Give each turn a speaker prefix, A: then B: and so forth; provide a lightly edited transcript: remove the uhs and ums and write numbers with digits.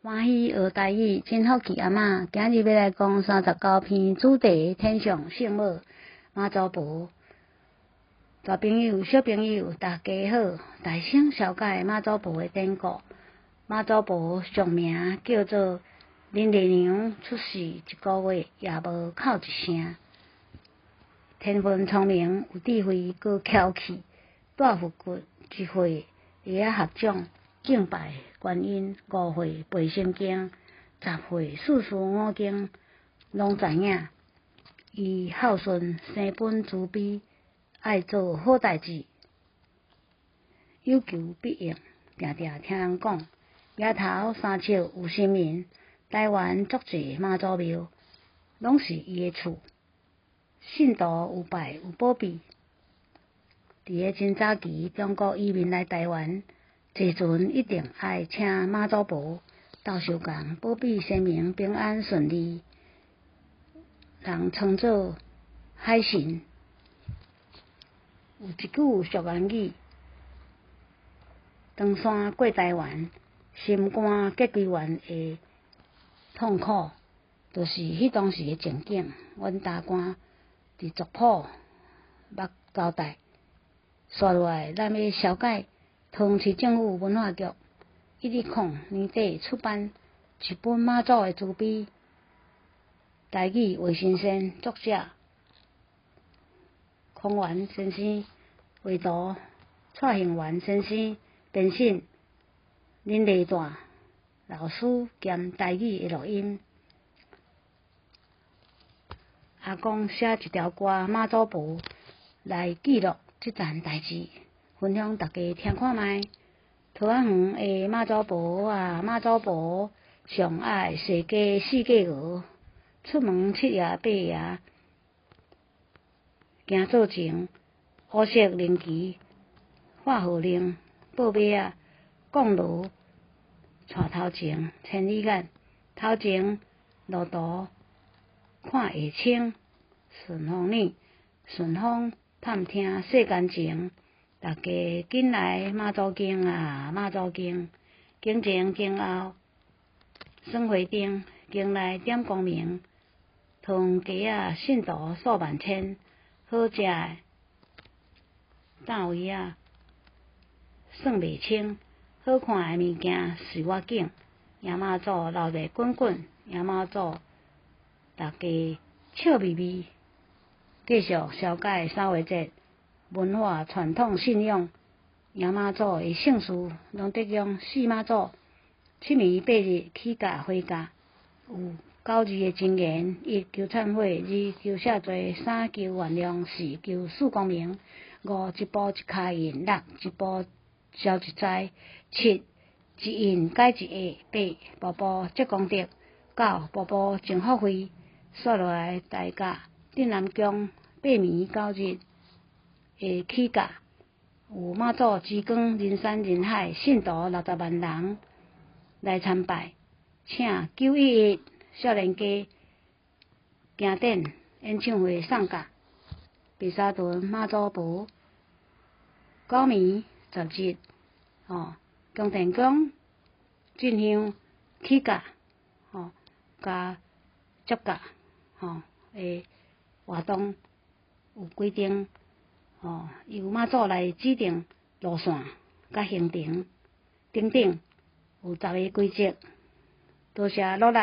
A: 欢喜学台语，真福气阿嬷，今日要来讲39篇主题天上圣母妈祖婆。大朋友、小朋友，大家好！大声小解妈祖婆的典故。妈祖婆俗名叫做林丽娘，出世1个月也无哭一声。天分聪明，有智慧，阁巧气，大富贵，1岁会晓合掌。敬拜观音，5岁背圣经，10岁四书五经拢知影。伊孝顺、生本慈悲，爱做好代志，有求必应，定定听人讲。野头三尺有神明，台湾足济妈祖庙，拢是伊的厝。信徒有拜有保庇。伫个真早期，中国移民来台湾。坐船一定爱请妈祖婆斗相共，保庇先民平安顺利，人称作海神。有一句俗言语：登山过台湾，心肝结归元的痛苦，就是迄当时的情景。阮大官伫族谱捌交代，刷落来咱要小解。桃园市政府文化局120年底出版一本妈祖的慈悲台语画先生，作者孔元先生，画图蔡兴元先生，编审林丽大老师兼台语的录音。阿公写一条歌妈祖婆来记录这件代志。分享大家听看卖。桃仔园的妈祖婆啊，妈祖婆上爱世家4个鹅，出门7夜8夜，行做前，乌色灵旗，画号令，报马仔，讲锣，带头前，千里眼，头前路途看下清，顺风耳，顺风探听世间情。大家紧来妈祖经啊，妈祖经，经前经后耍花灯，经内点光明，桃园街啊信徒数万千，好食的档位啊算袂清，好看的物件随我拣，迎妈祖闹热滚滚，迎妈祖大家笑眯眯，继续小解3月节。文化传统信仰，迎妈祖的姓氏拢得用4妈祖，7年8日起驾回家，有9字的真言：1求忏悔，2求赦罪，3求原谅，4求曙光明，5一步一脚印，6一步消一灾，7一印改一下，8步步积功德，9步步增福慧。说落来，大家镇南宫8年9日。起驾有妈祖之光，人山人海，信徒60万人来参拜，请911少年家经典演唱会送驾，白沙屯妈祖婆9暝10日，宫殿宫进香起驾，加接驾，活动有规定。由妈祖来指定路线、甲行程等等，有10个规则。多谢努力。